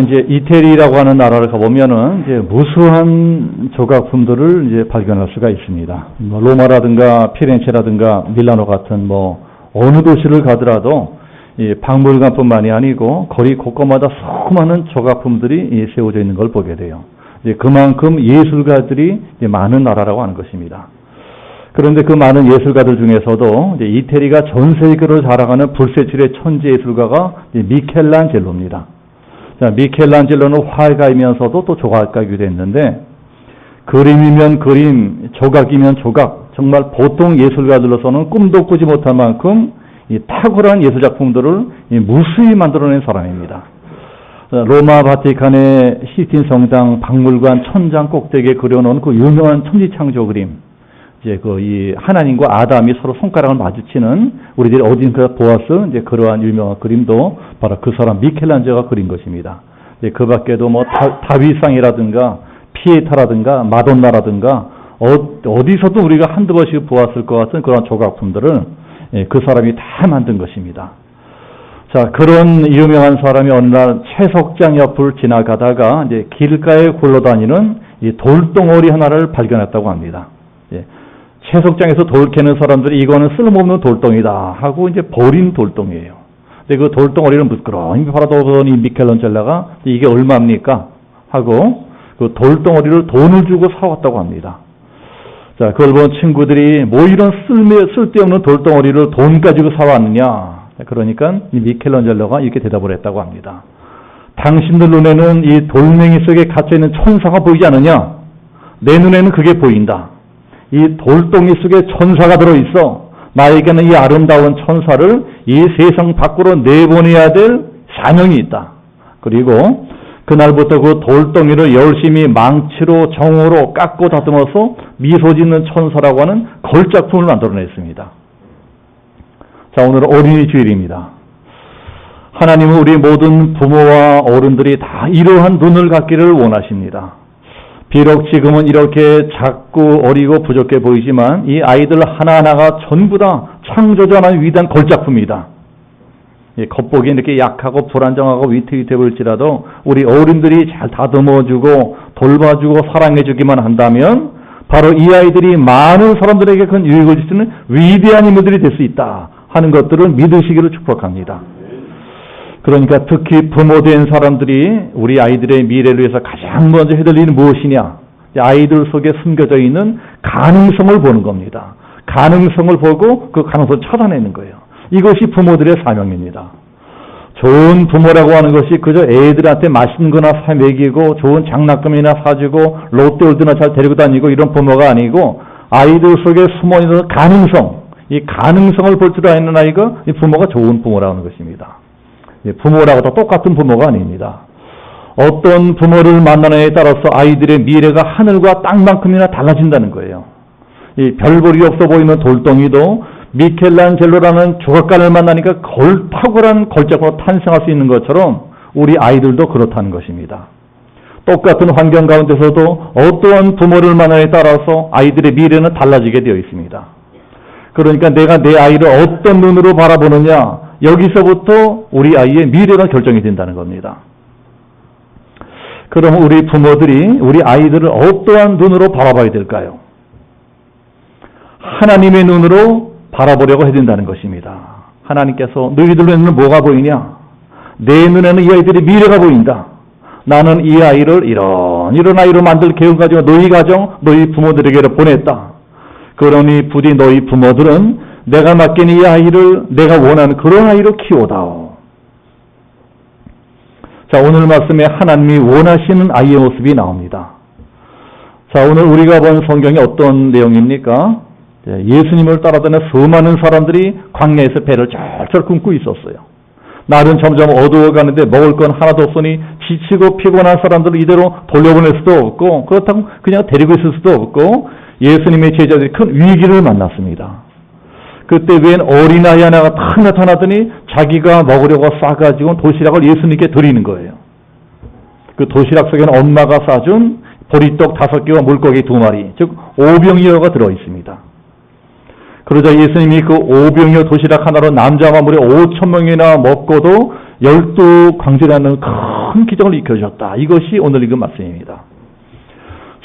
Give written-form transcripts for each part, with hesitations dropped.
이제 이태리라고 하는 나라를 가보면은 이제 무수한 조각품들을 이제 발견할 수가 있습니다. 뭐 로마라든가 피렌체라든가 밀라노 같은 뭐 어느 도시를 가더라도 이 박물관뿐만이 아니고 거리 곳곳마다 수많은 조각품들이 세워져 있는 걸 보게 돼요. 이제 그만큼 예술가들이 이제 많은 나라라고 하는 것입니다. 그런데 그 많은 예술가들 중에서도 이제 이태리가 전 세계로 자랑하는 불세출의 천재 예술가가 미켈란젤로입니다. 자, 미켈란젤로는 화가이면서도 또 조각가이기도 했는데 그림이면 그림, 조각이면 조각, 정말 보통 예술가들로서는 꿈도 꾸지 못할 만큼 이 탁월한 예술작품들을 무수히 만들어낸 사람입니다. 로마 바티칸의 시스틴 성당 박물관 천장 꼭대기에 그려놓은 그 유명한 천지창조 그림, 이제 이 하나님과 아담이 서로 손가락을 마주치는 우리들이 어딘가 보았을 이제 그러한 유명한 그림도 바로 그 사람 미켈란젤로가 그린 것입니다. 그 밖에도 뭐 다윗상이라든가 피에타라든가 마돈나라든가 어디서도 우리가 한두 번씩 보았을 것 같은 그런 조각품들을 그 사람이 다 만든 것입니다. 자, 그런 유명한 사람이 어느 날 채석장 옆을 지나가다가 이제 길가에 굴러다니는 이 돌덩어리 하나를 발견했다고 합니다. 채석장에서 돌 캐는 사람들이 이거는 쓸모없는 돌덩이다 하고 이제 버린 돌덩이에요. 근데 그 돌덩어리를 무끄러미 바라보더니 미켈란젤로가 이게 얼마입니까? 하고 그 돌덩어리를 돈을 주고 사왔다고 합니다. 자, 그걸 본 친구들이 뭐 이런 쓸데없는 돌덩어리를 돈 가지고 사왔느냐? 그러니까 이 미켈란젤로가 이렇게 대답을 했다고 합니다. 당신들 눈에는 이 돌멩이 속에 갇혀있는 천사가 보이지 않느냐? 내 눈에는 그게 보인다. 이 돌덩이 속에 천사가 들어있어. 나에게는 이 아름다운 천사를 이 세상 밖으로 내보내야 될 사명이 있다. 그리고 그날부터 그 돌덩이를 열심히 망치로 정으로 깎고 다듬어서 미소 짓는 천사라고 하는 걸작품을 만들어냈습니다. 자, 오늘은 어린이 주일입니다. 하나님은 우리 모든 부모와 어른들이 다 이러한 눈을 갖기를 원하십니다. 비록 지금은 이렇게 작고 어리고 부족해 보이지만 이 아이들 하나하나가 전부 다 창조자의 위대한 걸작품이다. 겉보기 이렇게 약하고 불안정하고 위태위태 보일지라도 우리 어른들이 잘 다듬어주고 돌봐주고 사랑해주기만 한다면 바로 이 아이들이 많은 사람들에게 큰 유익을 줄 수 있는 위대한 인물들이 될 수 있다 하는 것들을 믿으시기를 축복합니다. 그러니까 특히 부모된 사람들이 우리 아이들의 미래를 위해서 가장 먼저 해야 될 일은 무엇이냐? 아이들 속에 숨겨져 있는 가능성을 보는 겁니다. 가능성을 보고 그 가능성을 찾아내는 거예요. 이것이 부모들의 사명입니다. 좋은 부모라고 하는 것이 그저 애들한테 맛있는 거나 사 먹이고 좋은 장난감이나 사주고 롯데월드나 잘 데리고 다니고 이런 부모가 아니고 아이들 속에 숨어있는 가능성, 이 가능성을 볼 줄 아는 아이가 이 부모가 좋은 부모라는 것입니다. 부모라고 다 똑같은 부모가 아닙니다. 어떤 부모를 만나느냐에 따라서 아이들의 미래가 하늘과 땅만큼이나 달라진다는 거예요. 이 별볼이 없어 보이는 돌덩이도 미켈란젤로라는 조각가를 만나니까 탁월한 걸작으로 탄생할 수 있는 것처럼 우리 아이들도 그렇다는 것입니다. 똑같은 환경 가운데서도 어떠한 부모를 만나냐에 따라서 아이들의 미래는 달라지게 되어 있습니다. 그러니까 내가 내 아이를 어떤 눈으로 바라보느냐, 여기서부터 우리 아이의 미래가 결정이 된다는 겁니다. 그럼 우리 부모들이 우리 아이들을 어떠한 눈으로 바라봐야 될까요? 하나님의 눈으로 바라보려고 해야 된다는 것입니다. 하나님께서 너희들 눈에는 뭐가 보이냐? 내 눈에는 이 아이들의 미래가 보인다. 나는 이 아이를 이런 아이로 만들 계획을 가지고 너희 가정, 너희 부모들에게로 보냈다. 그러니 부디 너희 부모들은 내가 맡긴 이 아이를 내가 원하는 그런 아이로 키워다오. 자, 오늘 말씀에 하나님이 원하시는 아이의 모습이 나옵니다. 자, 오늘 우리가 본 성경이 어떤 내용입니까? 예수님을 따라다니는 수많은 사람들이 광야에서 배를 쩔쩔 굶고 있었어요. 날은 점점 어두워가는데 먹을 건 하나도 없으니 지치고 피곤한 사람들을 이대로 돌려보낼 수도 없고 그렇다고 그냥 데리고 있을 수도 없고 예수님의 제자들이 큰 위기를 만났습니다. 그때 웬 어린아이 하나가 딱 나타나더니 자기가 먹으려고 싸가지고 도시락을 예수님께 드리는 거예요. 그 도시락 속에는 엄마가 싸준 보리떡 5개와 물고기 2마리, 즉 오병이어가 들어있습니다. 그러자 예수님이 그 오병이어 도시락 하나로 남자와 무려 5,000명이나 먹고도 12광질하는 큰 큰 기적을 일으켜주셨다. 이것이 오늘 읽은 말씀입니다.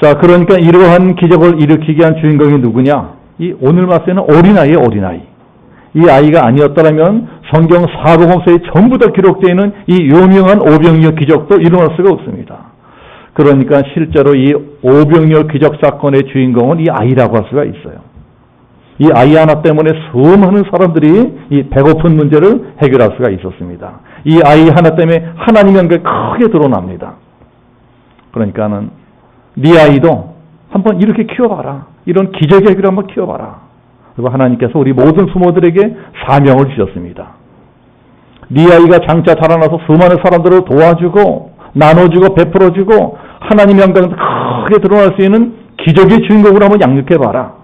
자, 그러니까 이러한 기적을 일으키게 한 주인공이 누구냐? 이 오늘 말씀에는 어린아이예요, 어린아이. 이 아이가 아니었더라면 성경 사복음서에 전부 다 기록되어 있는 이 유명한 오병이어 기적도 일어날 수가 없습니다. 그러니까 실제로 이 오병이어 기적 사건의 주인공은 이 아이라고 할 수가 있어요. 이 아이 하나 때문에 수많은 사람들이 이 배고픈 문제를 해결할 수가 있었습니다. 이 아이 하나 때문에 하나님의 영광이 크게 드러납니다. 그러니까는 네 아이도 한번 이렇게 키워봐라. 이런 기적의 아기를 한번 키워봐라. 그리고 하나님께서 우리 모든 부모들에게 사명을 주셨습니다. 네 아이가 장차 자라나서 수많은 사람들을 도와주고 나눠주고 베풀어주고 하나님의 영광을 크게 드러날 수 있는 기적의 주인공으로 한번 양육해봐라.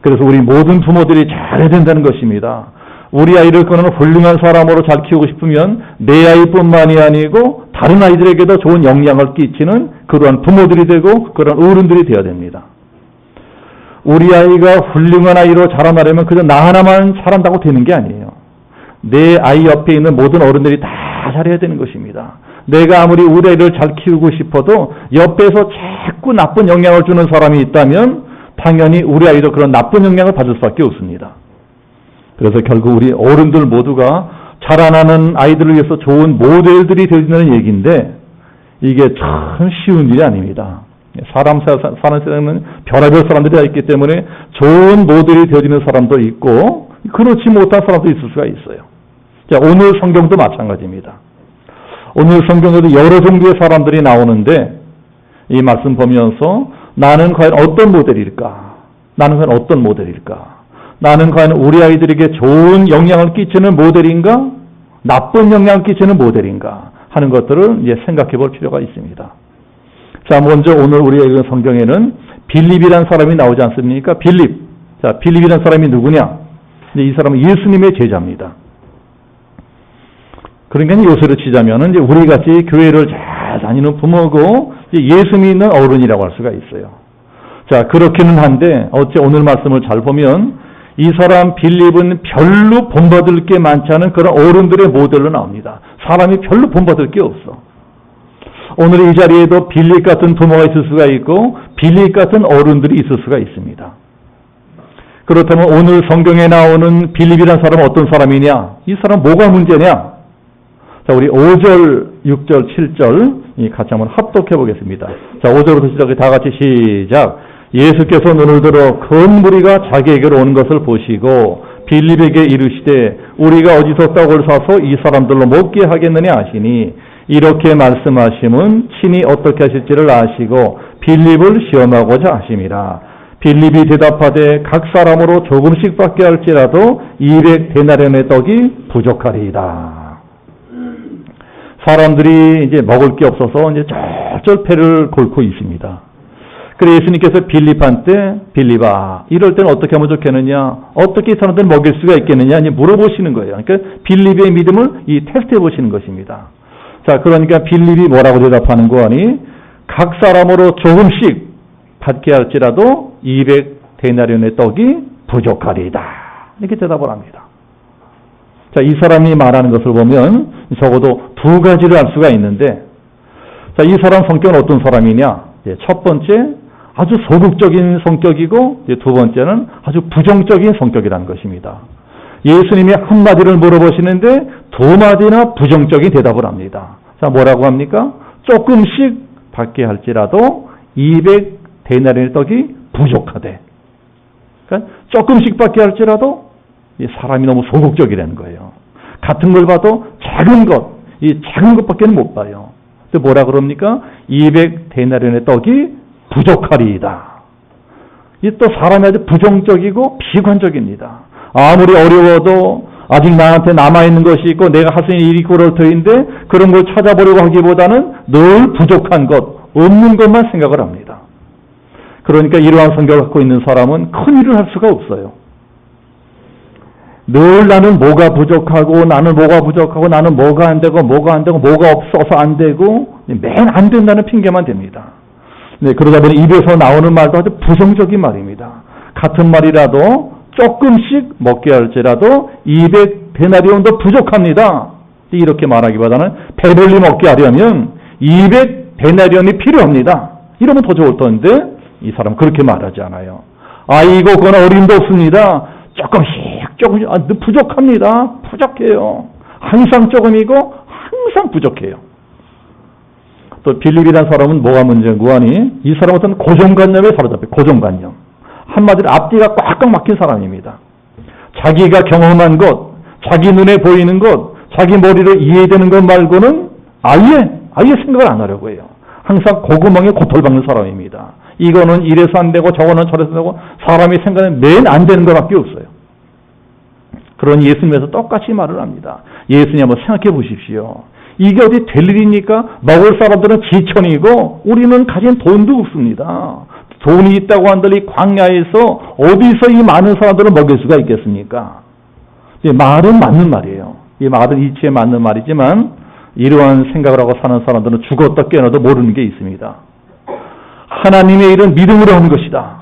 그래서 우리 모든 부모들이 잘해야 된다는 것입니다. 우리 아이를 그는 훌륭한 사람으로 잘 키우고 싶으면 내 아이뿐만이 아니고 다른 아이들에게도 좋은 영향을 끼치는 그러한 부모들이 되고 그런 어른들이 되어야 됩니다. 우리 아이가 훌륭한 아이로 자라나려면 그저 나 하나만 잘한다고 되는 게 아니에요. 내 아이 옆에 있는 모든 어른들이 다 잘해야 되는 것입니다. 내가 아무리 우리 아이를 잘 키우고 싶어도 옆에서 자꾸 나쁜 영향을 주는 사람이 있다면 당연히 우리 아이도 그런 나쁜 영향을 받을 수밖에 없습니다. 그래서 결국 우리 어른들 모두가 자라나는 아이들을 위해서 좋은 모델들이 되어지는 얘기인데 이게 참 쉬운 일이 아닙니다. 사는 세상에는 별의별 사람들이 다 있기 때문에 좋은 모델이 되어지는 사람도 있고 그렇지 못한 사람도 있을 수가 있어요. 자, 오늘 성경도 마찬가지입니다. 오늘 성경에도 여러 종류의 사람들이 나오는데 이 말씀 보면서 나는 과연 어떤 모델일까? 나는 과연 어떤 모델일까? 나는 과연 우리 아이들에게 좋은 영향을 끼치는 모델인가? 나쁜 영향을 끼치는 모델인가? 하는 것들을 이제 생각해 볼 필요가 있습니다. 자, 먼저 오늘 우리가 읽은 성경에는 빌립이라는 사람이 나오지 않습니까? 빌립. 자, 빌립이라는 사람이 누구냐? 이제 이 사람은 예수님의 제자입니다. 그러니까 요새로 치자면은 이제 우리 같이 교회를 잘 다니는 부모고 예수 믿는 어른이라고 할 수가 있어요. 자, 그렇기는 한데 어째 오늘 말씀을 잘 보면 이 사람 빌립은 별로 본받을 게 많지 않은 그런 어른들의 모델로 나옵니다. 사람이 별로 본받을 게 없어. 오늘 이 자리에도 빌립 같은 부모가 있을 수가 있고 빌립 같은 어른들이 있을 수가 있습니다. 그렇다면 오늘 성경에 나오는 빌립이라는 사람은 어떤 사람이냐? 이 사람 뭐가 문제냐? 자, 우리 5절, 6절, 7절 같이 한번 합독해 보겠습니다. 자, 5절부터 시작해 다 같이 시작. 예수께서 눈을 들어 큰 무리가 자기에게로 오는 것을 보시고 빌립에게 이르시되 우리가 어디서 떡을 사서 이 사람들로 먹게 하겠느냐 하시니 이렇게 말씀하심은 친히 어떻게 하실지를 아시고 빌립을 시험하고자 하심이라. 빌립이 대답하되 각 사람으로 조금씩 받게 할지라도 200데나리온의 떡이 부족하리이다. 사람들이 이제 먹을 게 없어서 이제 절절 배를 골고 있습니다. 그래 예수님께서 빌립한테 빌립아 이럴 때는 어떻게 하면 좋겠느냐, 어떻게 사람들을 먹일 수가 있겠느냐 이제 물어보시는 거예요. 그러니까 빌립의 믿음을 이 테스트해 보시는 것입니다. 자, 그러니까 빌립이 뭐라고 대답하는 거 아니? 각 사람으로 조금씩 받게 할지라도 200데나리온의 떡이 부족하리이다. 이렇게 대답을 합니다. 자, 이 사람이 말하는 것을 보면 적어도 두 가지를 알 수가 있는데, 자, 이 사람 성격은 어떤 사람이냐? 첫 번째, 아주 소극적인 성격이고, 두 번째는 아주 부정적인 성격이라는 것입니다. 예수님이 한마디를 물어보시는데 두 마디나 부정적인 대답을 합니다. 자, 뭐라고 합니까? 조금씩 받게 할지라도 200데나리온의 떡이 부족하대. 그러니까 조금씩 받게 할지라도 사람이 너무 소극적이라는 거예요. 같은 걸 봐도 작은 것, 이 작은 것밖에 못 봐요. 그래서 뭐라 그럽니까? 200데나리온의 떡이 부족하리이다. 이 또 사람이 아주 부정적이고 비관적입니다. 아무리 어려워도 아직 나한테 남아있는 것이 있고 내가 할 수 있는 일이 그럴 터인데 그런 걸 찾아보려고 하기보다는 늘 부족한 것, 없는 것만 생각을 합니다. 그러니까 이러한 성격을 갖고 있는 사람은 큰 일을 할 수가 없어요. 늘 나는 뭐가 부족하고 나는 뭐가 부족하고 나는 뭐가 안 되고 뭐가 안 되고 뭐가 없어서 안 되고 맨 안 된다는 핑계만 댑니다. 네, 그러다 보니 입에서 나오는 말도 아주 부정적인 말입니다. 같은 말이라도 조금씩 먹게 할지라도 200데나리온도 부족합니다. 이렇게 말하기보다는 배불리 먹게 하려면 200데나리온이 필요합니다. 이러면 더 좋을 텐데 이 사람은 그렇게 말하지 않아요. 아이고 그건 어림도 없습니다. 조금씩 부족합니다. 부족해요. 항상 조금이고 항상 부족해요. 또 빌립이라는 사람은 뭐가 문제인고 하니 이 사람은 어떤 고정관념에 사로잡혀 고정관념. 한마디로 앞뒤가 꽉꽉 막힌 사람입니다. 자기가 경험한 것, 자기 눈에 보이는 것, 자기 머리로 이해되는 것 말고는 아예 생각을 안 하려고 해요. 항상 고구멍에 고털박는 사람입니다. 이거는 이래서 안 되고 저거는 저래서 안 되고 사람이 생각에 맨 안 되는 것밖에 없어요. 그런 예수님에서 똑같이 말을 합니다. 예수님 한번 생각해 보십시오. 이게 어디 될 일입니까? 먹을 사람들은 지천이고 우리는 가진 돈도 없습니다. 돈이 있다고 한들 이 광야에서 어디서 이 많은 사람들을 먹일 수가 있겠습니까? 이 말은 맞는 말이에요. 이 말은 이치에 맞는 말이지만 이러한 생각을 하고 사는 사람들은 죽었다 깨어나도 모르는 게 있습니다. 하나님의 일은 믿음으로 하는 것이다.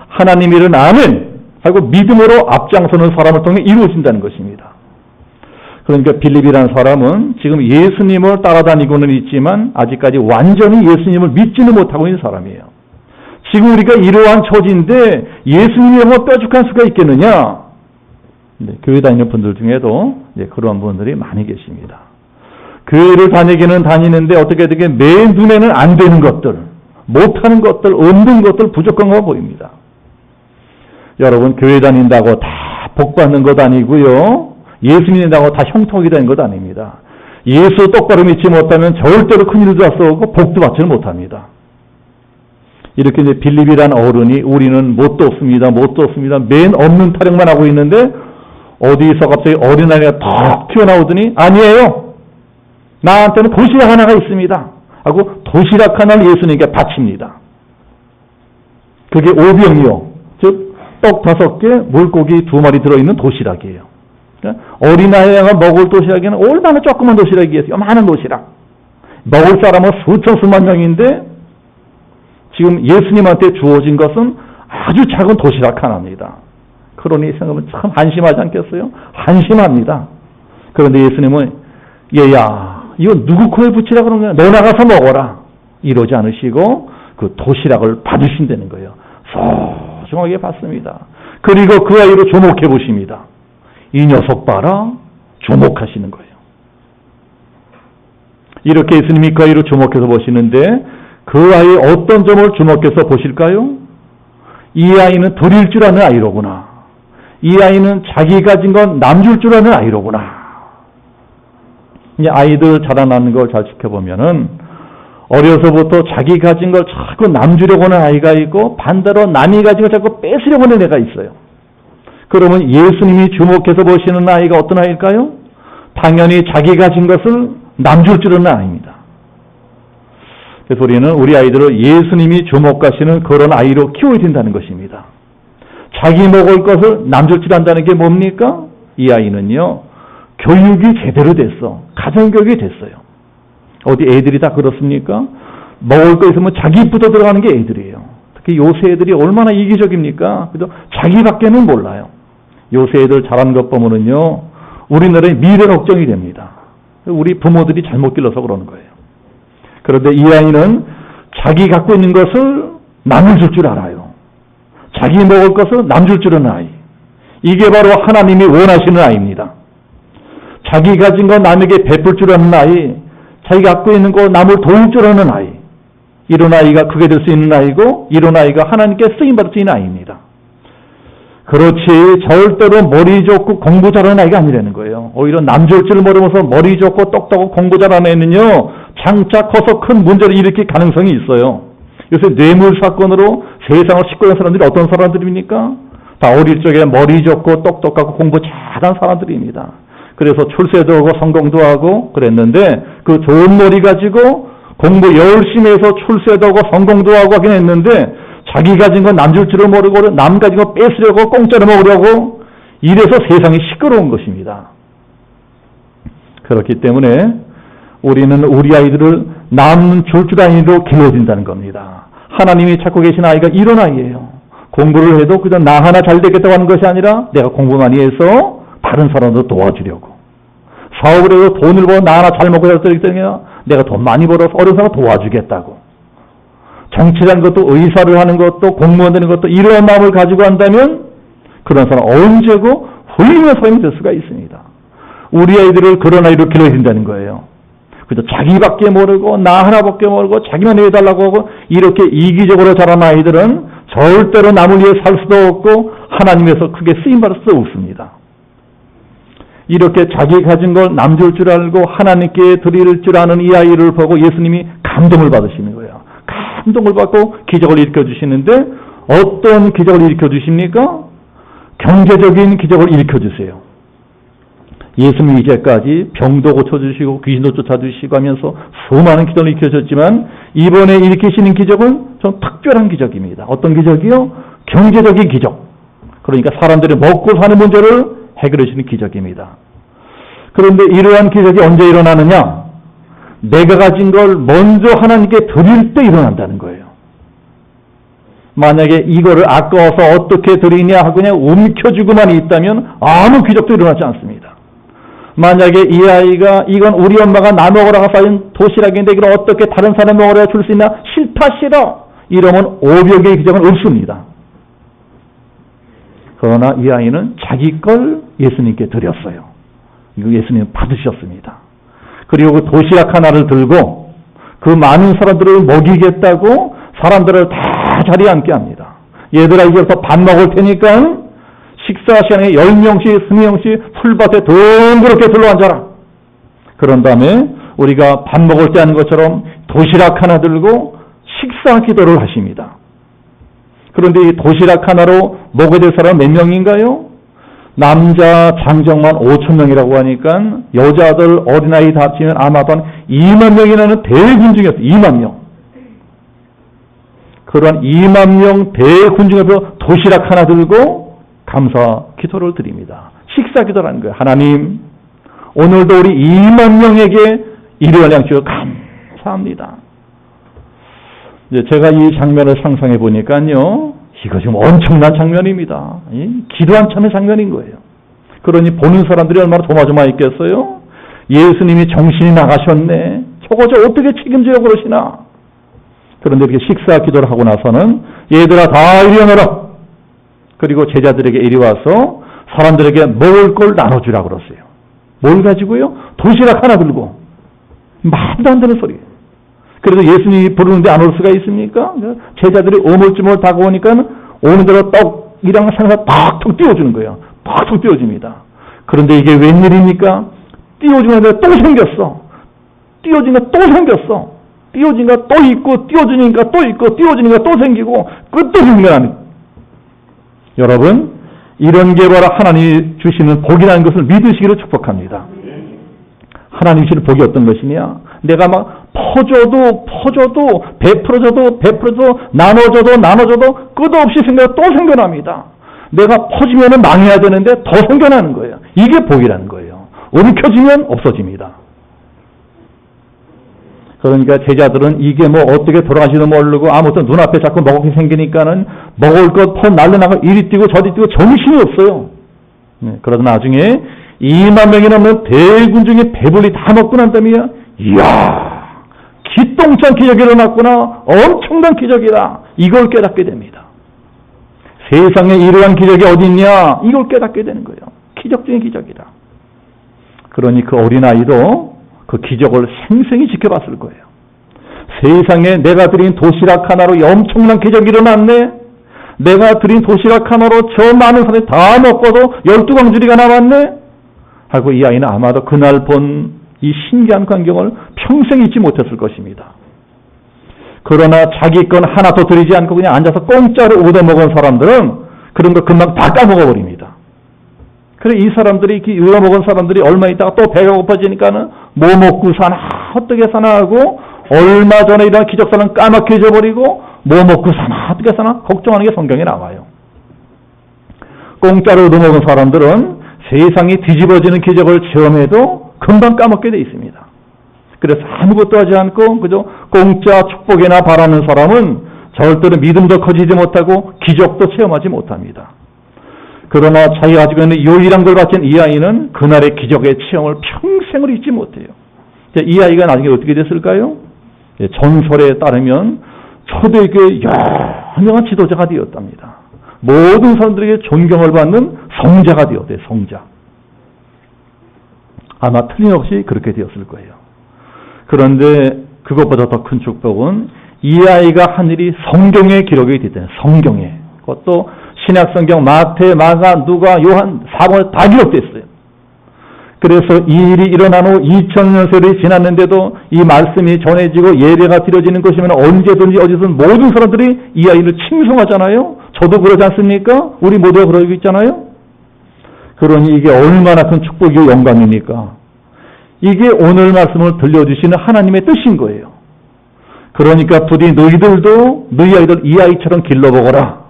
하나님의 일은 아멘 하고 믿음으로 앞장서는 사람을 통해 이루어진다는 것입니다. 그러니까 빌립이라는 사람은 지금 예수님을 따라다니고는 있지만 아직까지 완전히 예수님을 믿지는 못하고 있는 사람이에요. 지금 우리가 이러한 처지인데 예수님이 뭐 뾰족한 수가 있겠느냐? 교회 다니는 분들 중에도 그런 분들이 많이 계십니다. 교회를 다니기는 다니는데 어떻게 내 눈에는 안 되는 것들, 못하는 것들, 없는 것들, 부족한 거 보입니다. 여러분 교회 다닌다고 다 복받는 것 아니고요. 예수 믿는다고 다 형통하게 되는 것 아닙니다. 예수 똑바로 믿지 못하면 절대로 큰일도 쏘고 복도 받지는 못합니다. 이렇게 이제 빌립이란 어른이 우리는 뭣도 없습니다. 맨 없는 타령만 하고 있는데 어디서 갑자기 어린아이가 탁 튀어나오더니 아니에요. 나한테는 도시락 하나가 있습니다. 하고 도시락 하나를 예수님께 바칩니다. 그게 오병이요. 즉 떡 5개, 물고기 2마리 들어있는 도시락이에요. 어린아이가 먹을 도시락에는 얼마나 조그만 도시락이겠어요. 많은 도시락. 먹을 사람은 수만 명인데 지금 예수님한테 주어진 것은 아주 작은 도시락 하나입니다. 그러니 생각하면 참 한심하지 않겠어요? 한심합니다. 그런데 예수님은 얘야 이거 누구 코에 붙이라 그런 거야? 너 나가서 먹어라. 이러지 않으시고 그 도시락을 받으신다는 거예요. 소중하게 받습니다. 그리고 그 아이로 주목해 보십니다. 이 녀석 봐라. 주목하시는 거예요. 이렇게 예수님이 그 아이로 주목해서 보시는데 그 아이의 어떤 점을 주목해서 보실까요? 이 아이는 드릴 줄 아는 아이로구나. 이 아이는 자기 가진 건 남 줄 줄 아는 아이로구나. 이제 아이들 자라나는 걸 잘 지켜보면은 어려서부터 자기 가진 걸 자꾸 남 주려고 하는 아이가 있고 반대로 남이 가진 걸 자꾸 뺏으려고 하는 애가 있어요. 그러면 예수님이 주목해서 보시는 아이가 어떤 아이일까요? 당연히 자기 가진 것을 남 줄 줄 아는 아이입니다. 그래서 우리는 우리 아이들을 예수님이 주목하시는 그런 아이로 키워야 된다는 것입니다. 자기 먹을 것을 남 줄 줄 안다는 게 뭡니까? 이 아이는요. 교육이 제대로 됐어. 가정교육이 됐어요. 어디 애들이 다 그렇습니까? 먹을 거 있으면 자기부터 들어가는 게 애들이에요. 특히 요새 애들이 얼마나 이기적입니까? 그죠? 자기밖에는 몰라요. 요새 애들 잘하는 것 보면은요. 우리나라의 미래 걱정이 됩니다. 우리 부모들이 잘못 길러서 그러는 거예요. 그런데 이 아이는 자기 갖고 있는 것을 남을 줄 줄 알아요. 자기 먹을 것을 남 줄 줄 아는 아이. 이게 바로 하나님이 원하시는 아이입니다. 자기 가진 거 남에게 베풀 줄 아는 아이, 자기 갖고 있는 거 남을 도울 줄 아는 아이. 이런 아이가 크게 될 수 있는 아이고 이런 아이가 하나님께 쓰임받을 수 있는 아이입니다. 그렇지 절대로 머리 좋고 공부 잘하는 아이가 아니라는 거예요. 오히려 남 줄 줄 모르면서 머리 좋고 똑똑하고 공부 잘하는 애는요. 장차 커서 큰 문제를 일으킬 가능성이 있어요. 요새 뇌물 사건으로 세상을 싣고 간 사람들이 어떤 사람들입니까? 다 어릴 적에 머리 좋고 똑똑하고 공부 잘한 사람들입니다. 그래서 출세도 하고 성공도 하고 그랬는데 그 좋은 머리 가지고 공부 열심히 해서 출세도 하고 성공도 하고 하긴 했는데 자기 가진 건 남 줄 줄을 모르고 남 가진 거 뺏으려고 공짜로 먹으려고 이래서 세상이 시끄러운 것입니다. 그렇기 때문에 우리는 우리 아이들을 남 줄 줄 아니로 길러준다는 겁니다. 하나님이 찾고 계신 아이가 이런 아이예요. 공부를 해도 그냥 나 하나 잘 되겠다고 하는 것이 아니라 내가 공부 많이 해서 다른 사람도 도와주려고 사업을 해서 돈을 벌어 나 하나 잘 먹고 살았더니 내가 돈 많이 벌어서 어려운 사람 도와주겠다고. 정치라는 것도 의사를 하는 것도 공무원 되는 것도 이러한 마음을 가지고 한다면 그런 사람 언제고 훌륭한 사람이 될 수가 있습니다. 우리 아이들을 그런 아이로 길러야 된다는 거예요. 그래서 자기밖에 모르고 나 하나밖에 모르고 자기만 해달라고 하고 이렇게 이기적으로 자란 아이들은 절대로 남을 위해 살 수도 없고 하나님에서 크게 쓰임받을 수도 없습니다. 이렇게 자기 가진 걸 남 줄 줄 알고 하나님께 드릴 줄 아는 이 아이를 보고 예수님이 감동을 받으시는 거예요. 감동을 받고 기적을 일으켜 주시는데 어떤 기적을 일으켜 주십니까? 경제적인 기적을 일으켜 주세요. 예수님이 이제까지 병도 고쳐주시고 귀신도 쫓아주시고 하면서 수많은 기적을 일으켜주셨지만 이번에 일으키시는 기적은 좀 특별한 기적입니다. 어떤 기적이요? 경제적인 기적. 그러니까 사람들이 먹고 사는 문제를 해결해 주시는 기적입니다. 그런데 이러한 기적이 언제 일어나느냐? 내가 가진 걸 먼저 하나님께 드릴 때 일어난다는 거예요. 만약에 이거를 아까워서 어떻게 드리냐 하고 그냥 움켜쥐고만 있다면 아무 기적도 일어나지 않습니다. 만약에 이 아이가 이건 우리 엄마가 나 먹으라고 쌓인 도시락인데 이걸 어떻게 다른 사람 먹으라 줄 수 있나? 싫다 싫어. 이러면 오병의 기적은 없습니다. 그러나 이 아이는 자기 걸 예수님께 드렸어요. 이거 예수님 받으셨습니다. 그리고 그 도시락 하나를 들고 그 많은 사람들을 먹이겠다고 사람들을 다 자리에 앉게 합니다. 얘들아 이제부터 밥 먹을 테니까 식사 시간에 10명씩 20명씩 풀밭에 둥그렇게 둘러앉아라. 그런 다음에 우리가 밥 먹을 때 하는 것처럼 도시락 하나 들고 식사 기도를 하십니다. 그런데 이 도시락 하나로 먹어야 될 사람 몇 명인가요? 남자 장정만 5,000명이라고 하니까 여자들 어린아이 다 합치면 아마도 한 2만 명이라는 대군중이었어요. 2만 명. 그러한 2만 명 대군중에서 도시락 하나 들고 감사 기도를 드립니다. 식사 기도라는 거예요. 하나님, 오늘도 우리 2만 명에게 일용할 양 주여 감사합니다. 이제 제가 이 장면을 상상해 보니까요, 이거 지금 엄청난 장면입니다. 기도 안 차는 장면인 거예요. 그러니 보는 사람들이 얼마나 조마조마했겠어요? 예수님이 정신이 나가셨네. 저거 저 어떻게 책임지려고 그러시나? 그런데 이렇게 식사 기도를 하고 나서는 얘들아 다 이리 오너라. 그리고 제자들에게 이리 와서 사람들에게 먹을 걸 나눠주라고 그랬어요. 뭘 가지고요? 도시락 하나 들고. 말도 안 되는 소리예요. 그래도 예수님이 부르는데 안 올 수가 있습니까? 제자들이 오물쭈물 다가오니까 오는 대로 떡이랑 상사 팍툭 띄워주는 거예요. 팍툭 띄워줍니다. 그런데 이게 웬일입니까? 띄워주는데 또 생겼어. 띄워주니까 또 생겼어. 띄워주니까 또 있고 띄워주니까 또 있고 띄워주니까 또 생기고 끝도 생겨나는. 여러분, 이런 게 바로 하나님이 주시는 복이라는 것을 믿으시기를 축복합니다. 하나님이 주시는 복이 어떤 것이냐? 내가 막 퍼줘도 베풀어줘도 나눠줘도 끝없이 또 생겨납니다. 내가 퍼지면 망해야 되는데 더 생겨나는 거예요. 이게 복이라는 거예요. 움켜쥐면 없어집니다. 그러니까 제자들은 이게 뭐 어떻게 돌아가시도 모르고 아무튼 눈앞에 자꾸 먹을 게 생기니까는 먹을 것 퍼 날려나가 이리 뛰고 저리 뛰고 정신이 없어요. 그러다 나중에 2만 명이 넘는 대군중이 배불리 다 먹고 난 다음에 이야, 기똥찬 기적이 일어났구나. 엄청난 기적이다. 이걸 깨닫게 됩니다. 세상에 이러한 기적이 어디 있냐? 이걸 깨닫게 되는 거예요. 기적 중의 기적이다. 그러니 그 어린아이도 그 기적을 생생히 지켜봤을 거예요. 세상에 내가 드린 도시락 하나로 엄청난 기적이 일어났네. 내가 드린 도시락 하나로 저 많은 사람이 다 먹고도 12광주리가 남았네. 하고 이 아이는 아마도 그날 본 이 신기한 광경을 평생 잊지 못했을 것입니다. 그러나 자기 건 하나 더 드리지 않고 그냥 앉아서 공짜로 얻어먹은 사람들은 그런 거 금방 다 까먹어버립니다. 그래 이 사람들이 이렇게 얻어먹은 사람들이 얼마 있다가 또 배가 고파지니까는 뭐 먹고 사나 어떻게 사나 하고 얼마 전에 이런 기적사는 까맣게 잊어버리고 뭐 먹고 사나 어떻게 사나 걱정하는 게 성경에 나와요. 공짜로 얻어먹은 사람들은 세상이 뒤집어지는 기적을 체험해도 금방 까먹게 돼 있습니다. 그래서 아무것도 하지 않고 그저 공짜 축복이나 바라는 사람은 절대로 믿음도 커지지 못하고 기적도 체험하지 못합니다. 그러나 자기가 가지고 있는 유일한 걸 바친 이 아이는 그날의 기적의 체험을 평생을 잊지 못해요. 이 아이가 나중에 어떻게 됐을까요? 전설에 따르면 초대교회의 유명한 지도자가 되었답니다. 모든 사람들에게 존경을 받는 성자가 되었대요. 성자. 아마 틀림없이 그렇게 되었을 거예요. 그런데 그것보다 더 큰 축복은 이 아이가 한 일이 성경에 기록이 됐대요. 성경에. 그것도 신약성경 마태, 마가, 누가, 요한, 사복에 다 기록됐어요. 그래서 이 일이 일어난 후 2000년 세월이 지났는데도 이 말씀이 전해지고 예배가 드려지는 것이면 언제든지 어디든 모든 사람들이 이 아이를 칭송하잖아요. 저도 그러지 않습니까? 우리 모두가 그러고 있잖아요. 그러니 이게 얼마나 큰 축복이고 영광입니까? 이게 오늘 말씀을 들려주시는 하나님의 뜻인 거예요. 그러니까 부디 너희들도 너희 아이들 이 아이처럼 길러보거라.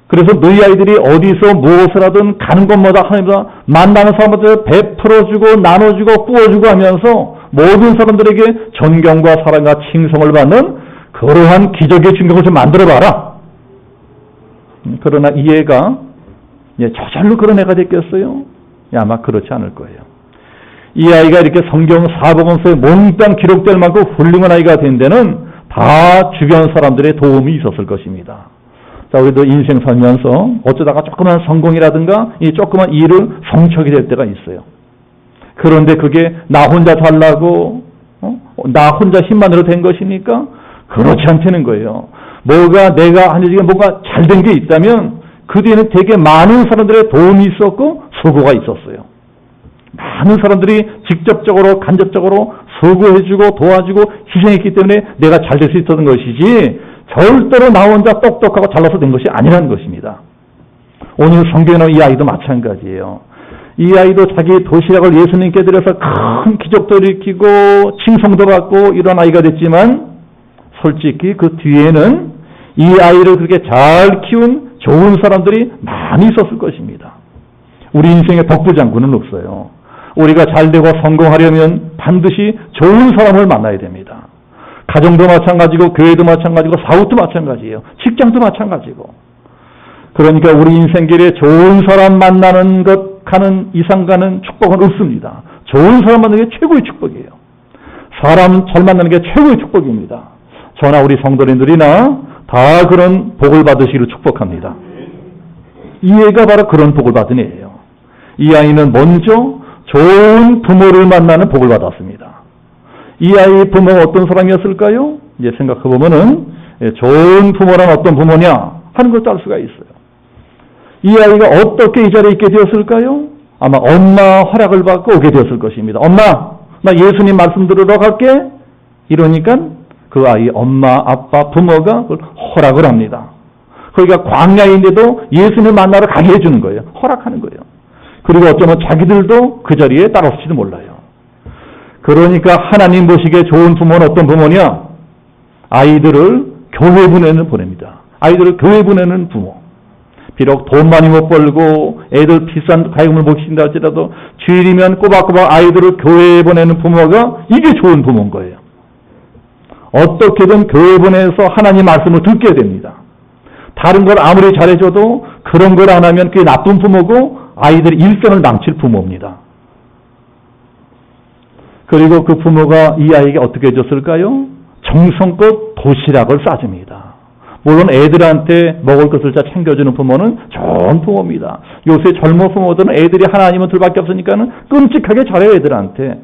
그래서 너희 아이들이 어디서 무엇을 하든 가는 곳마다 하나님과 만나는 사람들 베풀어주고 나눠주고 꾸어주고 하면서 모든 사람들에게 존경과 사랑과 칭송을 받는 그러한 기적의 중경을 좀 만들어봐라. 그러나 이 애가 저절로 그런 애가 됐겠어요? 아마 그렇지 않을 거예요. 이 아이가 이렇게 성경 사복음서에 몽땅 기록될 만큼 훌륭한 아이가 된 데는 다 주변 사람들의 도움이 있었을 것입니다. 자, 우리도 인생 살면서 어쩌다가 조그만 성공이라든가 이 조그만 일을 성취하게 될 때가 있어요. 그런데 그게 나 혼자 잘나고 나 혼자 힘만으로 된 것입니까? 그렇지 않다는 거예요. 뭐가 내가 하는 일이 뭔가 잘된 게 있다면 그 뒤에는 되게 많은 사람들의 도움이 있었고 수고가 있었어요. 많은 사람들이 직접적으로 간접적으로 수고해주고 도와주고 희생했기 때문에 내가 잘 될 수 있었던 것이지 절대로 나 혼자 똑똑하고 잘나서 된 것이 아니라는 것입니다. 오늘 성경에 나온 이 아이도 마찬가지예요. 이 아이도 자기 도시락을 예수님께 드려서 큰 기적도 일으키고 칭송도 받고 이런 아이가 됐지만 솔직히 그 뒤에는 이 아이를 그렇게 잘 키운 좋은 사람들이 많이 있었을 것입니다. 우리 인생에 덕부장군은 없어요. 우리가 잘되고 성공하려면 반드시 좋은 사람을 만나야 됩니다. 가정도 마찬가지고 교회도 마찬가지고 사업도 마찬가지예요. 직장도 마찬가지고. 그러니까 우리 인생길에 좋은 사람 만나는 것 가는 이상가는 축복은 없습니다. 좋은 사람 만나는 게 최고의 축복이에요. 사람 잘 만나는 게 최고의 축복입니다. 저나 우리 성도님들이나 다 그런 복을 받으시기를 축복합니다. 이 애가 바로 그런 복을 받은 애예요. 이 아이는 먼저 좋은 부모를 만나는 복을 받았습니다. 이 아이의 부모가 어떤 사람이었을까요? 이제 생각해보면은 좋은 부모란 어떤 부모냐 하는 것도 알 수가 있어요. 이 아이가 어떻게 이 자리에 있게 되었을까요? 아마 엄마 허락을 받고 오게 되었을 것입니다. 엄마, 나 예수님 말씀 들으러 갈게. 이러니까 그 아이 엄마, 아빠, 부모가 그걸 허락을 합니다. 거기가 광야인데도 예수님 만나러 가게 해주는 거예요. 허락하는 거예요. 그리고 어쩌면 자기들도 그 자리에 따라올지도 몰라요. 그러니까 하나님 보시기에 좋은 부모는 어떤 부모냐? 아이들을 교회 보냅니다. 아이들을 교회 보내는 부모. 비록 돈 많이 못 벌고 애들 비싼 가격을 못 신다 할지라도 주일이면 꼬박꼬박 아이들을 교회에 보내는 부모가 이게 좋은 부모인 거예요. 어떻게든 교회 보내서 하나님 말씀을 듣게 됩니다. 다른 걸 아무리 잘해줘도 그런 걸 안 하면 그게 나쁜 부모고 아이들의 일생을 망칠 부모입니다. 그리고 그 부모가 이 아이에게 어떻게 해줬을까요? 정성껏 도시락을 싸줍니다. 물론 애들한테 먹을 것을 잘 챙겨주는 부모는 좋은 부모입니다. 요새 젊은 부모들은 애들이 하나님은 둘밖에 없으니까는 끔찍하게 잘해요, 애들한테.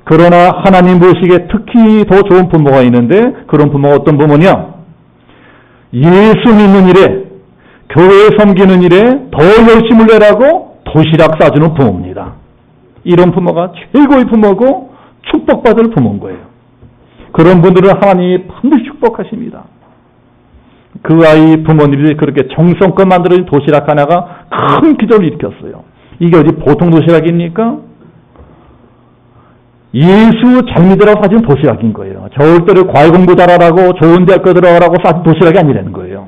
그러나 하나님 보시기에 특히 더 좋은 부모가 있는데 그런 부모가 어떤 부모냐? 예수 믿는 일에, 교회 섬기는 일에 더 열심을 내라고 도시락 싸주는 부모입니다. 이런 부모가 최고의 부모고 축복받을 부모인 거예요. 그런 분들은 하나님이 반드시 축복하십니다. 그 아이 부모님들이 그렇게 정성껏 만들어진 도시락 하나가 큰 기적을 일으켰어요. 이게 어디 보통 도시락입니까? 예수 잘 믿으라고 사준 도시락인 거예요. 절대로 과외 공부 잘하라고 좋은 대학교 들어가라고 사준 도시락이 아니라는 거예요.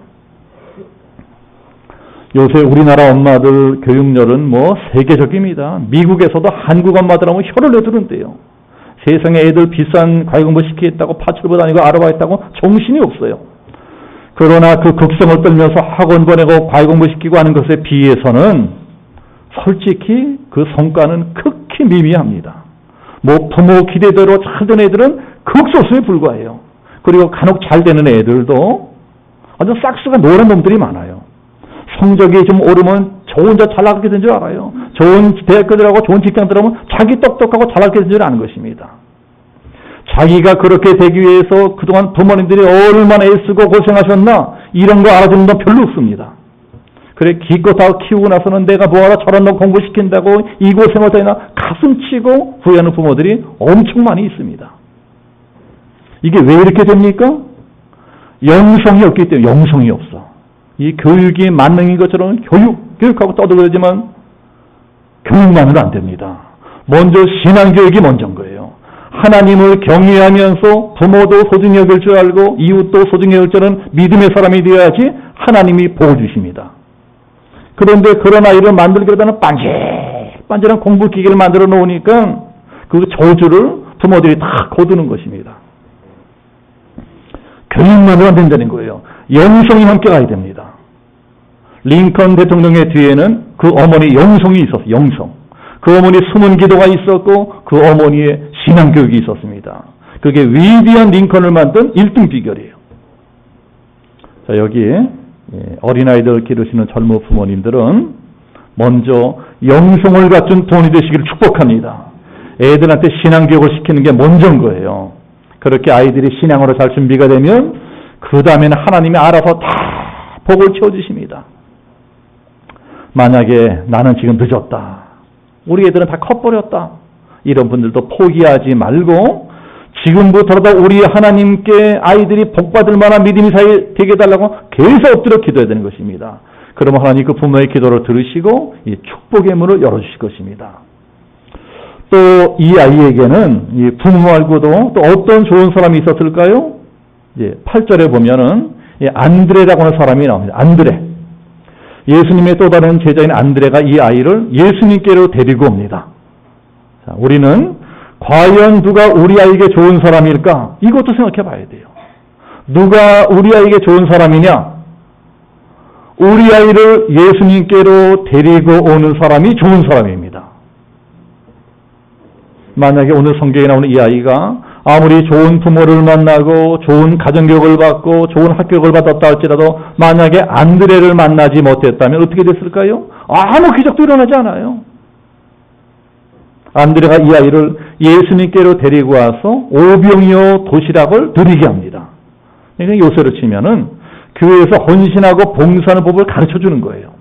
요새 우리나라 엄마들 교육열은 세계적입니다. 미국에서도 한국 엄마들하고 혀를 내두른대요. 세상에 애들 비싼 과외 공부 시키겠다고 파출부 다니고 아르바이트하고 정신이 없어요. 그러나 그 극성을 떨면서 학원 보내고 과외공부시키고 하는 것에 비해서는 솔직히 그 성과는 극히 미미합니다. 뭐 부모 기대대로 잘 된 애들은 극소수에 불과해요. 그리고 간혹 잘 되는 애들도 아주 싹수가 노란 놈들이 많아요. 성적이 좀 오르면 저 혼자 잘 나가게 된 줄 알아요. 좋은 대학교들하고 좋은 직장 들어가면 자기 똑똑하고 잘 나가게 된 줄 아는 것입니다. 자기가 그렇게 되기 위해서 그동안 부모님들이 얼마나 애쓰고 고생하셨나 이런 거 알아주는 건 별로 없습니다. 그래 기껏 다 키우고 나서는 내가 뭐하러 저런 놈 공부시킨다고 이 고생을 다 했나 가슴치고 후회하는 부모들이 엄청 많이 있습니다. 이게 왜 이렇게 됩니까? 영성이 없기 때문에. 영성이 없어. 이 교육이 만능인 것처럼 교육하고 떠들어야지만 교육만은 안 됩니다. 먼저 신앙교육이 먼저인 거예요. 하나님을 경외하면서 부모도 소중히 여길 줄 알고 이웃도 소중히 여길 줄 아는 믿음의 사람이 되어야지 하나님이 복 주십니다. 그런데 그런 아이를 만들기보다는 반질반질한 공부기계를 만들어 놓으니까 그 저주를 부모들이 다 거두는 것입니다. 교육만으로 안 된다는 거예요. 영성이 함께 가야 됩니다. 링컨 대통령의 뒤에는 그 어머니 영성이 있었어요. 영성. 그 어머니 숨은 기도가 있었고 그 어머니의 신앙교육이 있었습니다. 그게 위대한 링컨을 만든 1등 비결이에요. 자, 여기 어린아이들 기르시는 젊은 부모님들은 먼저 영성을 갖춘 부모님 되시기를 축복합니다. 애들한테 신앙교육을 시키는 게 먼저인 거예요. 그렇게 아이들이 신앙으로 잘 준비가 되면 그 다음에는 하나님이 알아서 다 복을 채워주십니다. 만약에 나는 지금 늦었다. 우리 애들은 다 컸버렸다. 이런 분들도 포기하지 말고 지금부터라도 우리 하나님께 아이들이 복받을 만한 믿음이 되게 해달라고 계속 엎드려 기도해야 되는 것입니다. 그러면 하나님 그 부모의 기도를 들으시고 이 축복의 문을 열어주실 것입니다. 또 이 아이에게는 이 부모 말고도 또 어떤 좋은 사람이 있었을까요? 8절에 보면은 안드레라고 하는 사람이 나옵니다. 안드레. 예수님의 또 다른 제자인 안드레가 이 아이를 예수님께로 데리고 옵니다. 자, 우리는 과연 누가 우리 아이에게 좋은 사람일까? 이것도 생각해 봐야 돼요. 누가 우리 아이에게 좋은 사람이냐? 우리 아이를 예수님께로 데리고 오는 사람이 좋은 사람입니다. 만약에 오늘 성경에 나오는 이 아이가 아무리 좋은 부모를 만나고 좋은 가정교육을 받고 좋은 학교를 받았다 할지라도 만약에 안드레를 만나지 못했다면 어떻게 됐을까요? 아무 기적도 일어나지 않아요. 안드레가 이 아이를 예수님께로 데리고 와서 오병이어 도시락을 드리게 합니다. 그러니까 요새로 치면은 교회에서 헌신하고 봉사하는 법을 가르쳐 주는 거예요.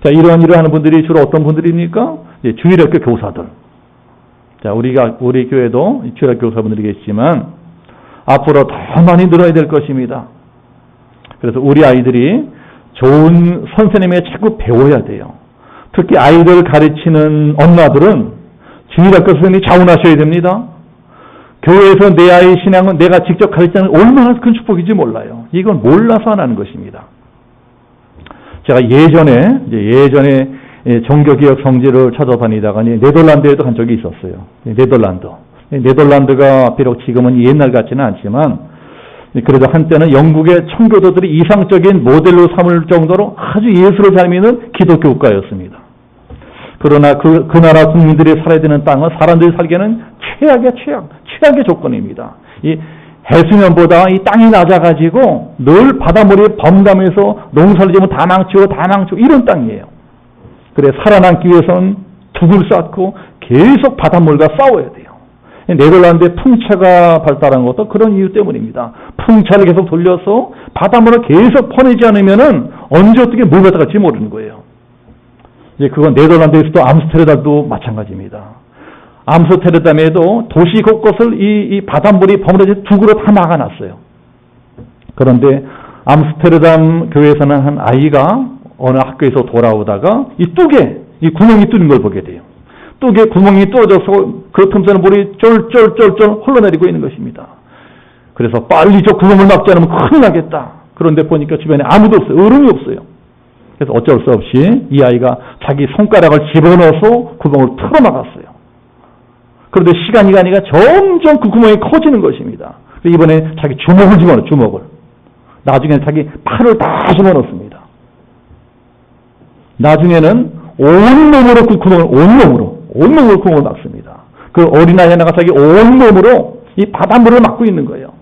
자, 이러한 일을 하는 분들이 주로 어떤 분들입니까? 주일학교 교사들. 자, 우리 교회도 주일학교 교사분들이 계시지만 앞으로 더 많이 늘어야 될 것입니다. 그래서 우리 아이들이 좋은 선생님에게 자꾸 배워야 돼요. 특히 아이들 가르치는 엄마들은 주일학교 선생님이 자원하셔야 됩니다. 교회에서 내 아이 신앙은 내가 직접 가르치는 얼마나 큰 축복인지 몰라요. 이건 몰라서 안 하는 것입니다. 제가 예전에 종교개혁 성지를 찾아다니다가 네덜란드에도 간 적이 있었어요. 네덜란드가 비록 지금은 옛날 같지는 않지만 그래도 한때는 영국의 청교도들이 이상적인 모델로 삼을 정도로 아주 예수를 잘 믿는 기독교 국가였습니다. 그러나 그 나라 국민들이 살아야 되는 땅은 사람들이 살기에는 최악의 조건입니다. 이 해수면보다 이 땅이 낮아가지고 늘 바닷물이 범람해서 농사를 지으면 다 망치고 이런 땅이에요. 그래 살아남기 위해서는 둑을 쌓고 계속 바닷물과 싸워야 돼요. 네덜란드의 풍차가 발달한 것도 그런 이유 때문입니다. 풍차를 계속 돌려서 바닷물을 계속 퍼내지 않으면은 언제 어떻게 물 갖다 갈지 모르는 거예요. 이제 그건 네덜란드에서도 암스테르담도 마찬가지입니다. 암스테르담에도 도시 곳곳을 이 바닷물이 버무려진 둑으로 다 막아놨어요. 그런데 암스테르담 교회에서는 한 아이가 어느 학교에서 돌아오다가 이 뚝에 이 구멍이 뚫린 걸 보게 돼요. 뚝에 구멍이 뚫어져서 그 틈새는 물이 쫄쫄쫄쫄 흘러내리고 있는 것입니다. 그래서 빨리 저 구멍을 막지 않으면 큰일 나겠다. 그런데 보니까 주변에 아무도 없어요. 어른이 없어요. 그래서 어쩔 수 없이 이 아이가 자기 손가락을 집어넣어서 구멍을 틀어막았어요. 그런데 시간이 가니까 점점 그 구멍이 커지는 것입니다. 이번에 자기 주먹을 집어넣어요. 주먹을. 나중에 자기 팔을 다 집어넣습니다. 나중에는 온몸으로 그 구멍을, 온몸으로 구멍을 막습니다. 그 어린아이 하나가 자기 온몸으로 이 바닷물을 막고 있는 거예요.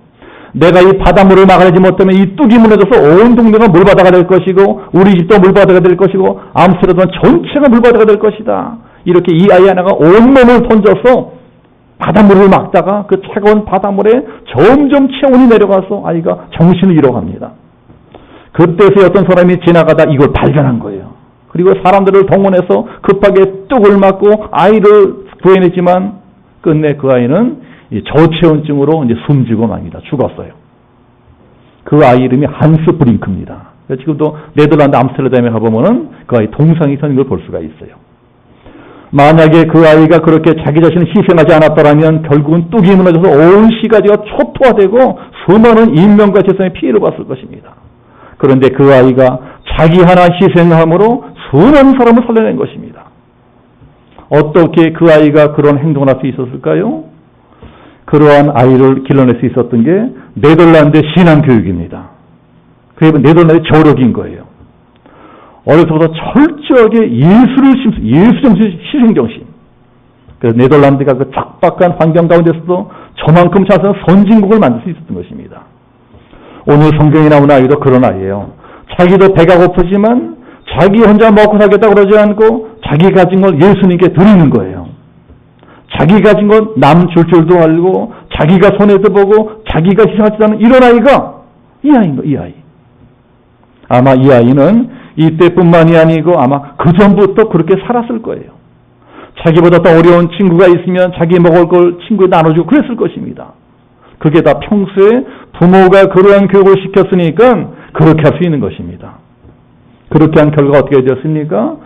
내가 이 바닷물을 막아내지 못하면 이 뚝이 무너져서 온 동네가 물바다가 될 것이고 우리 집도 물바다가 될 것이고 암스테르담 전체가 물바다가 될 것이다. 이렇게 이 아이 하나가 온몸을 던져서 바닷물을 막다가 그 차가운 바닷물에 점점 체온이 내려가서 아이가 정신을 잃어갑니다. 그때서 어떤 사람이 지나가다 이걸 발견한 거예요. 그리고 사람들을 동원해서 급하게 뚝을 막고 아이를 구해냈지만 끝내 그 아이는 저체온증으로 이제 숨지고 맙니다. 죽었어요. 그 아이 이름이 한스 브링크입니다. 지금도 네덜란드 암스테르담에 가보면은 그 아이 동상이 서 있는 걸 볼 수가 있어요. 만약에 그 아이가 그렇게 자기 자신을 희생하지 않았더라면 결국은 뚝이 무너져서 온 시가지가 초토화되고 수많은 인명과 재산의 피해를 봤을 것입니다. 그런데 그 아이가 자기 하나 희생함으로 수많은 사람을 살려낸 것입니다. 어떻게 그 아이가 그런 행동을 할 수 있었을까요? 그러한 아이를 길러낼 수 있었던 게 네덜란드의 신앙교육입니다. 그게 네덜란드의 저력인 거예요. 어려서부터 철저하게 예수정신, 희생정신. 그래서 네덜란드가 그 척박한 환경 가운데서도 저만큼 자선 선진국을 만들 수 있었던 것입니다. 오늘 성경에 나오는 아이도 그런 아이예요. 자기도 배가 고프지만 자기 혼자 먹고 살겠다고 그러지 않고 자기 가진 걸 예수님께 드리는 거예요. 자기 가진 건 남 줄 줄도 알고 자기가 손해도 보고 자기가 희생하지 않는 이런 아이가 이 아이인 거예요. 이 아이. 아마 이 아이는 이때뿐만이 아니고 아마 그 전부터 그렇게 살았을 거예요. 자기보다 더 어려운 친구가 있으면 자기 먹을 걸 친구에 나눠주고 그랬을 것입니다. 그게 다 평소에 부모가 그러한 교육을 시켰으니까 그렇게 할 수 있는 것입니다. 그렇게 한 결과가 어떻게 되었습니까?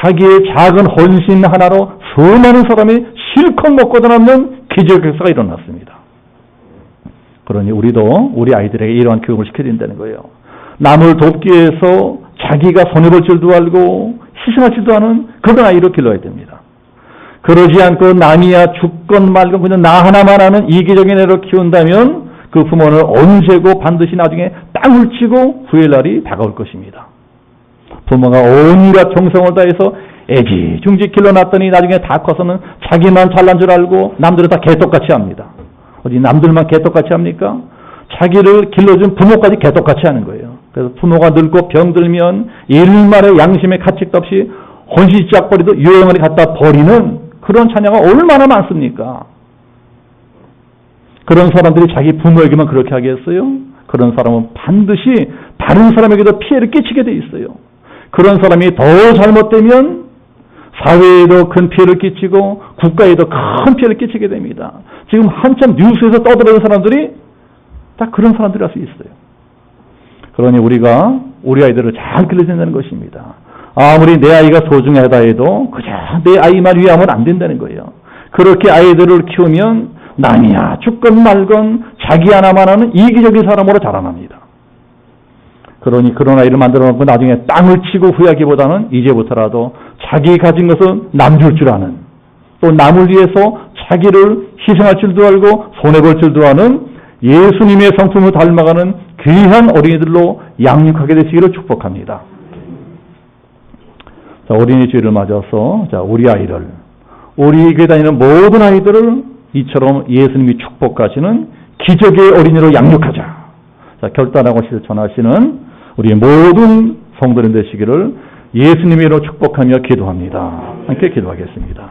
자기의 작은 헌신 하나로 수많은 사람이 실컷 먹고 남는 기적 역사가 일어났습니다. 그러니 우리도 우리 아이들에게 이러한 교육을 시켜야 된다는 거예요. 남을 돕기 위해서 자기가 손해볼 줄도 알고 희생할 줄도 아는 그런 아이를 길러야 됩니다. 그러지 않고 남이야 죽건 말건 그냥 나 하나만 하는 이기적인 애를 키운다면 그 부모는 언제고 반드시 나중에 땅을 치고 후회할 날이 다가올 것입니다. 부모가 온갖 정성을 다해서 애지중지 길러놨더니 나중에 다 커서는 자기만 잘난 줄 알고 남들은 다 개떡같이 합니다. 어디 남들만 개떡같이 합니까? 자기를 길러준 부모까지 개떡같이 하는 거예요. 그래서 부모가 늙고 병들면 일말의 양심의 가책도 없이 혼신짝거리도 유행을 갖다 버리는 그런 자녀가 얼마나 많습니까? 그런 사람들이 자기 부모에게만 그렇게 하겠어요? 그런 사람은 반드시 다른 사람에게도 피해를 끼치게 돼 있어요. 그런 사람이 더 잘못되면 사회에도 큰 피해를 끼치고 국가에도 큰 피해를 끼치게 됩니다. 지금 한참 뉴스에서 떠들어오는 사람들이 다 그런 사람들이 할 수 있어요. 그러니 우리가 우리 아이들을 잘 길러야 된다는 것입니다. 아무리 내 아이가 소중하다 해도 그저 내 아이만 위하면 안 된다는 거예요. 그렇게 아이들을 키우면 남이야 죽건 말건 자기 하나만 하는 이기적인 사람으로 자라납니다. 그러니 그런 아이를 만들어 놓고 나중에 땅을 치고 후회하기보다는 이제부터라도 자기 가진 것은 남 줄 줄 아는 또 남을 위해서 자기를 희생할 줄도 알고 손해볼 줄도 아는 예수님의 성품을 닮아가는 귀한 어린이들로 양육하게 되시기를 축복합니다. 자, 어린이 주일을 맞아서 자, 우리 아이를 우리 교회 다니는 모든 아이들을 이처럼 예수님이 축복하시는 기적의 어린이로 양육하자. 자, 결단하고 실천하시는 우리 모든 성도님 되시기를 예수님으로 축복하며 기도합니다. 함께 기도하겠습니다.